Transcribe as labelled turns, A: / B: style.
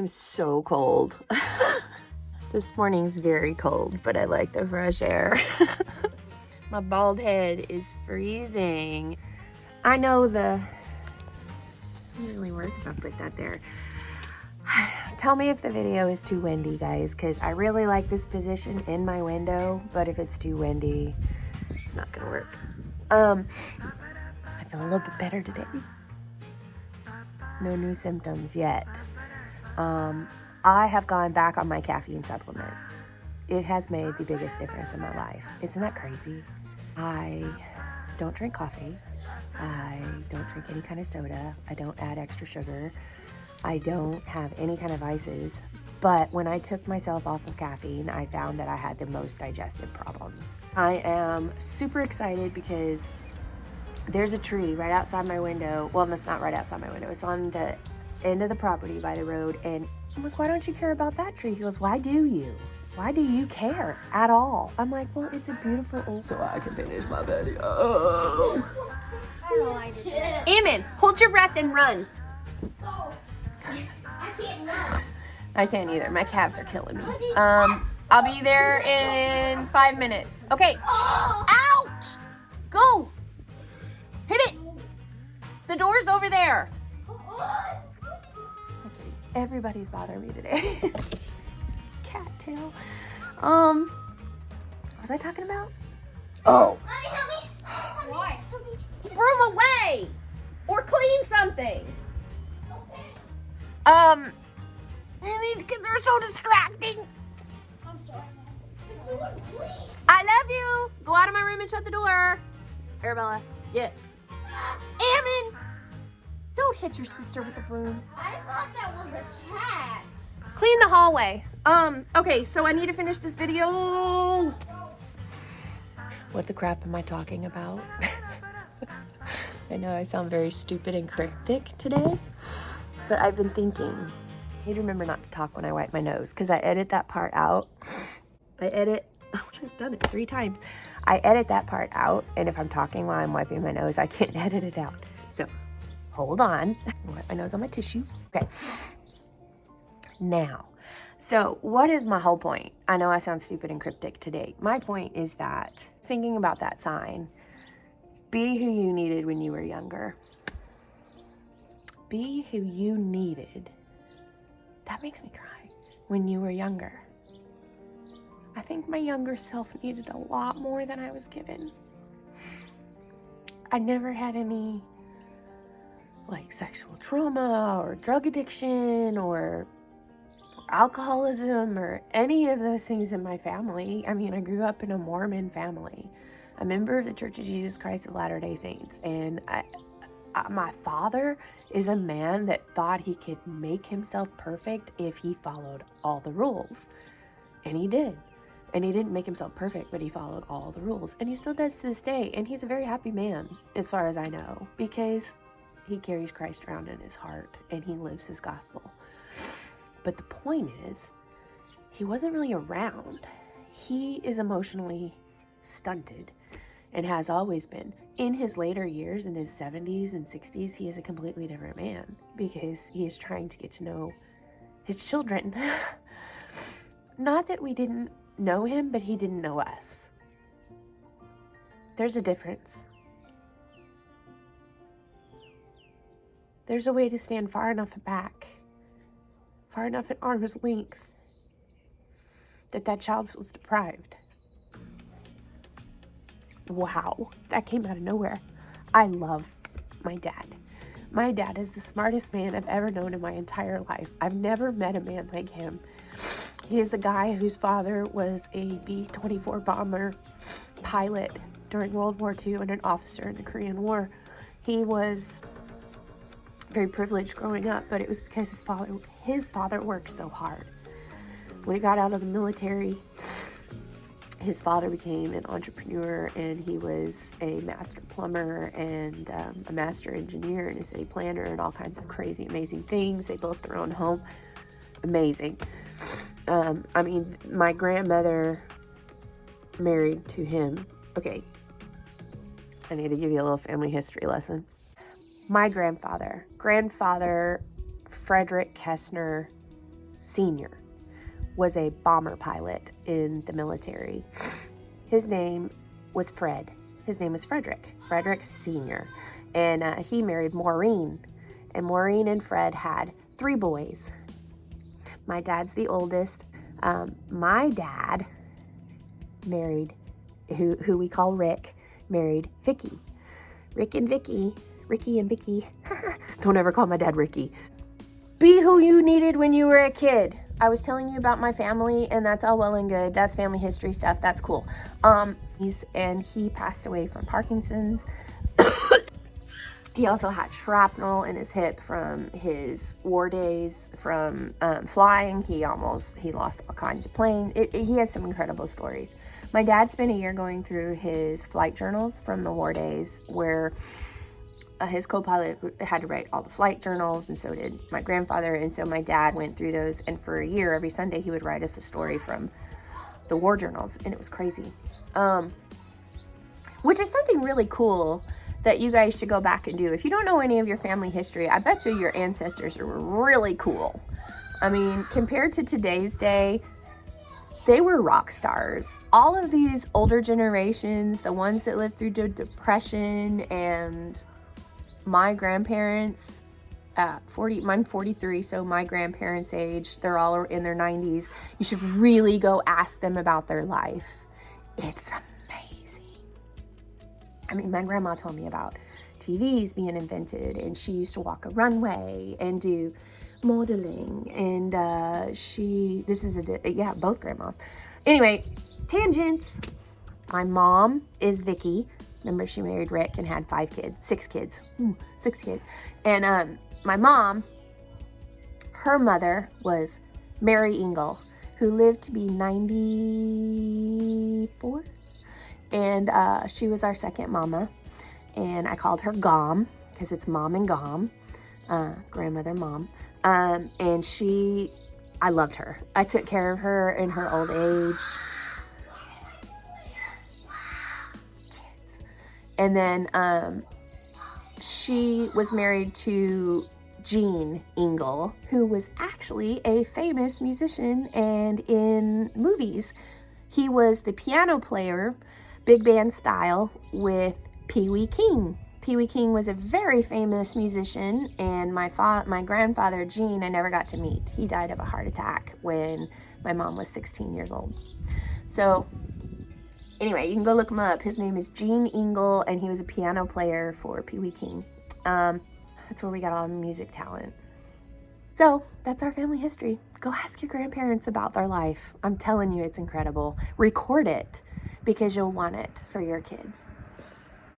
A: I'm so cold. This morning's very cold, but I like the fresh air. My bald head is freezing. I know it doesn't really work if I put that there. Tell me if the video is too windy, guys, because I really like this position in my window, but if it's too windy, it's not gonna work. I feel a little bit better today. No new symptoms yet. I have gone back on my caffeine supplement. It has made the biggest difference in my life. Isn't that crazy? I don't drink coffee. I don't drink any kind of soda. I don't add extra sugar. I don't have any kind of ices. But when I took myself off of caffeine, I found that I had the most digestive problems. I am super excited because there's a tree right outside my window. Well, it's not right outside my window. It's on the end of the property by the road. And I'm like, why don't you care about that tree? He goes, why do you? Why do you care at all? I'm like, well, it's a beautiful old... So I can finish my video. Eamon, hold your breath and run.
B: Oh, I can't run.
A: I can't either. My calves are killing me. I'll be there in 5 minutes. Okay. Out! Go! Hit it! The door's over there. Okay, everybody's bothering me today. Cattail. What was I talking about? Oh.
B: Mommy, help me. Why?
A: Broom away! Or clean something.
B: Okay.
A: These kids are so distracting.
B: I'm sorry.
A: I love you. Go out of my room and shut the door. Arabella, get. Ammon! Don't hit your sister with the broom.
B: I thought that was a cat.
A: Clean the hallway. Okay, so I need to finish this video. What the crap am I talking about? I know I sound very stupid and cryptic today, but I've been thinking. I need to remember not to talk when I wipe my nose because I edit that part out. I've done it 3 times. I edit that part out, and if I'm talking while I'm wiping my nose, I can't edit it out. So, hold on. I'll wipe my nose on my tissue. Okay. Now, so what is my whole point? I know I sound stupid and cryptic today. My point is that, thinking about that sign, be who you needed when you were younger. Be who you needed. That makes me cry. When you were younger. I think my younger self needed a lot more than I was given. I never had any sexual trauma or drug addiction or alcoholism or any of those things in my family. I mean, I grew up in a Mormon family, a member of the Church of Jesus Christ of Latter-day Saints, and my father is a man that thought he could make himself perfect if he followed all the rules, and he did. And he didn't make himself perfect, but he followed all the rules. And he still does to this day. And he's a very happy man, as far as I know, because he carries Christ around in his heart and he lives his gospel. But the point is, he wasn't really around. He is emotionally stunted and has always been. In his later years, in his 70s and 60s, he is a completely different man because he is trying to get to know his children. Not that we didn't know him, but he didn't know us. There's a difference. There's a way to stand far enough back, far enough at arm's length, that child feels deprived. Wow, that came out of nowhere. I love my dad. My dad is the smartest man I've ever known in my entire life. I've never met a man like him. He is a guy whose father was a B-24 bomber pilot during World War II and an officer in the Korean War. He was very privileged growing up, but it was because his father worked so hard. When he got out of the military, his father became an entrepreneur, and he was a master plumber and a master engineer and a city planner and all kinds of crazy, amazing things. They built their own home. Amazing. I mean, my grandmother married to him. Okay, I need to give you a little family history lesson. My grandfather, Frederick Kessner Sr. was a bomber pilot in the military. His name was Fred. His name was Frederick Sr. And he married Maureen. And Maureen and Fred had 3 boys. My dad's the oldest. My dad married, who we call Rick, married Vicky. Ricky and Vicky. Don't ever call my dad Ricky. Be who you needed when you were a kid. I was telling you about my family, and that's all well and good. That's family history stuff. That's cool. And he passed away from Parkinson's. He also had shrapnel in his hip from his war days from flying. He lost all kinds of planes. He has some incredible stories. My dad spent a year going through his flight journals from the war days, where his co-pilot had to write all the flight journals, and so did my grandfather. And so my dad went through those, and for a year, every Sunday, he would write us a story from the war journals, and it was crazy. Which is something really cool that you guys should go back and do. If you don't know any of your family history, I bet you your ancestors are really cool. I mean, compared to today's day, they were rock stars. All of these older generations, the ones that lived through the Depression, and my grandparents, I'm 43, so my grandparents' age, they're all in their 90s. You should really go ask them about their life. It's amazing. I mean, my grandma told me about TVs being invented, and she used to walk a runway and do modeling, and both grandmas. Anyway, tangents. My mom is Vicky. Remember, she married Rick and had 6 kids. And my mom, her mother was Mary Engel, who lived to be 94. And she was our second mama. And I called her Gom, because it's Mom and Gom, grandmother, mom. And I loved her. I took care of her in her old age. Kids. And then she was married to Gene Engel, who was actually a famous musician and in movies. He was the piano player, big band style, with Pee Wee King. Pee Wee King was a very famous musician, and my grandfather, Gene, I never got to meet. He died of a heart attack when my mom was 16 years old. So anyway, you can go look him up. His name is Gene Engel, and he was a piano player for Pee Wee King. That's where we got all the music talent. So that's our family history. Go ask your grandparents about their life. I'm telling you, it's incredible. Record it, because you'll want it for your kids.